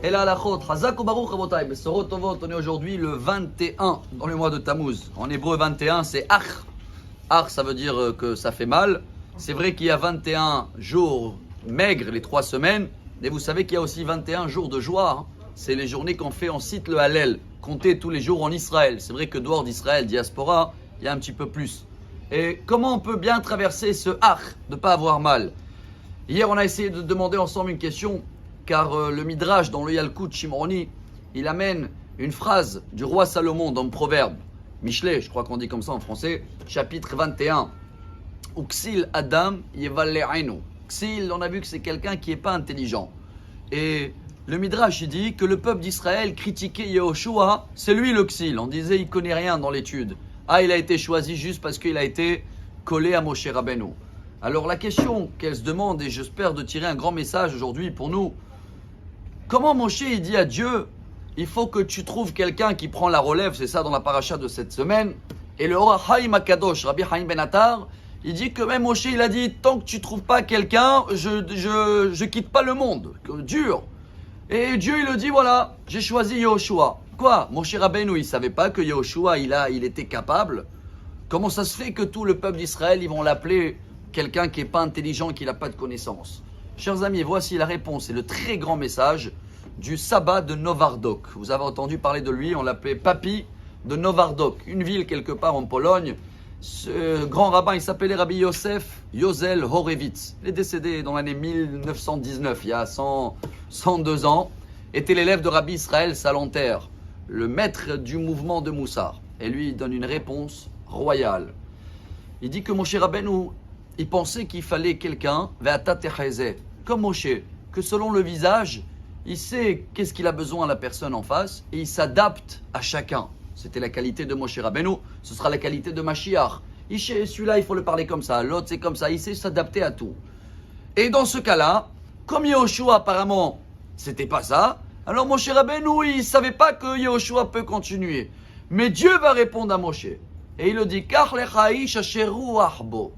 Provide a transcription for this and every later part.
Et la halachot, Hazak ou Baruch Rabotai, Besorot Tovot, on est aujourd'hui le 21 dans le mois de Tammuz. En hébreu 21 c'est Ach. Ach ça veut dire que ça fait mal. C'est vrai qu'il y a 21 jours maigres les 3 semaines. Mais vous savez qu'il y a aussi 21 jours de joie. Hein. C'est les journées qu'on fait, on cite le Hallel. Comptez tous les jours en Israël. C'est vrai que dehors d'Israël, diaspora, il y a un petit peu plus. Et comment on peut bien traverser ce Ach, de ne pas avoir mal? Hier on a essayé de demander ensemble une question. Car le Midrash dans le Yalkut Shimroni, il amène une phrase du roi Salomon dans le Proverbe, Michelet, je crois qu'on dit comme ça en français, chapitre 21. Uksil Adam Yevalle'enu. Ksil, on a vu que c'est quelqu'un qui n'est pas intelligent. Et le Midrash il dit que le peuple d'Israël critiquait Yehoshua, c'est lui le Ksil. On disait il connaît rien dans l'étude. Ah, il a été choisi juste parce qu'il a été collé à Moshe Rabbeinu. Alors la question qu'elle se demande, et j'espère de tirer un grand message aujourd'hui pour nous, comment Moshe il dit à Dieu, il faut que tu trouves quelqu'un qui prend la relève, c'est ça dans la paracha de cette semaine. Et le Or HaChaim HaKadosh, Rabbi Chaim Ben Attar, il dit que même Moshe il a dit, tant que tu trouves pas quelqu'un, je quitte pas le monde, dur. Et Dieu il le dit, voilà, j'ai choisi Yehoshua. Quoi? Moshe Rabbeinu il savait pas que Yehoshua il était capable. Comment ça se fait que tout le peuple d'Israël ils vont l'appeler quelqu'un qui est pas intelligent, qui n'a pas de connaissances? Chers amis, voici la réponse et le très grand message du sabbat de Novardok. Vous avez entendu parler de lui, on l'appelait Papy de Novardok, une ville quelque part en Pologne. Ce grand rabbin, il s'appelait Rabbi Yosef Yozel Horevitz. Il est décédé dans l'année 1919, il y a 102 ans. Était l'élève de Rabbi Israël Salanter, le maître du mouvement de Moussar. Et lui, il donne une réponse royale. Il dit que Moshe Rabbeinu, il pensait qu'il fallait quelqu'un, comme Moshe, que selon le visage, il sait qu'est-ce qu'il a besoin à la personne en face et il s'adapte à chacun. C'était la qualité de Moshe Rabbeinu, ce sera la qualité de Mashiach. Celui-là, il faut le parler comme ça, l'autre c'est comme ça, il sait s'adapter à tout. Et dans ce cas-là, comme Yehoshua apparemment, c'était pas ça, alors Moshe Rabbeinu, il ne savait pas que Yehoshua peut continuer. Mais Dieu va répondre à Moshe. Et il le dit, Kach lecha ish asher ruach bo.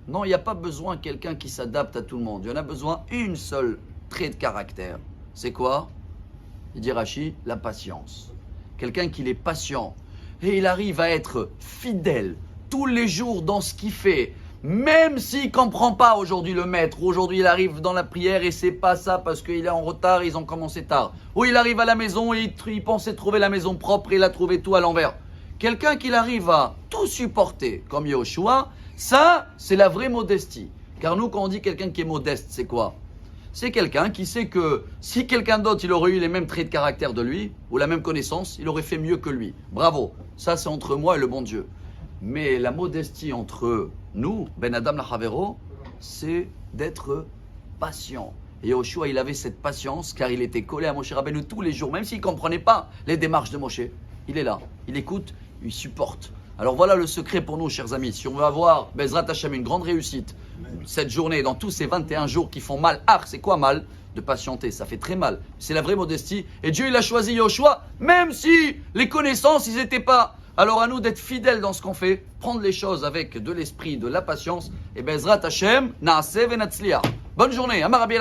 Non, il n'y a pas besoin de quelqu'un qui s'adapte à tout le monde. Il y en a besoin une seule trait de caractère. C'est quoi? Il dit Rashi, la patience. Quelqu'un qui est patient. Et il arrive à être fidèle tous les jours dans ce qu'il fait. Même s'il ne comprend pas aujourd'hui le maître. Aujourd'hui il arrive dans la prière et c'est pas ça parce qu'il est en retard, ils ont commencé tard. Ou il arrive à la maison et il pensait trouver la maison propre et il a trouvé tout à l'envers. Quelqu'un qui arrive à tout supporter comme Yehoshua, ça, c'est la vraie modestie. Car nous, quand on dit quelqu'un qui est modeste, c'est quoi? C'est quelqu'un qui sait que si quelqu'un d'autre, il aurait eu les mêmes traits de caractère de lui, ou la même connaissance, il aurait fait mieux que lui. Bravo. Ça, c'est entre moi et le bon Dieu. Mais la modestie entre nous, Ben Adam Lachavero, c'est d'être patient. Et Yehoshua, il avait cette patience, car il était collé à Moshe Rabbeinu tous les jours, même s'il ne comprenait pas les démarches de Moshe. Il est là, il écoute, il supporte. Alors voilà le secret pour nous, chers amis. Si on veut avoir, Bezrat Hashem, une grande réussite, cette journée, dans tous ces 21 jours qui font mal, c'est quoi mal? De patienter, ça fait très mal. C'est la vraie modestie. Et Dieu, il a choisi Yehoshua, même si les connaissances, ils n'étaient pas. Alors à nous d'être fidèles dans ce qu'on fait, prendre les choses avec de l'esprit, de la patience. Et Bezrat Hashem, Naaseh Venatzliach. Bonne journée, Amar Rabbi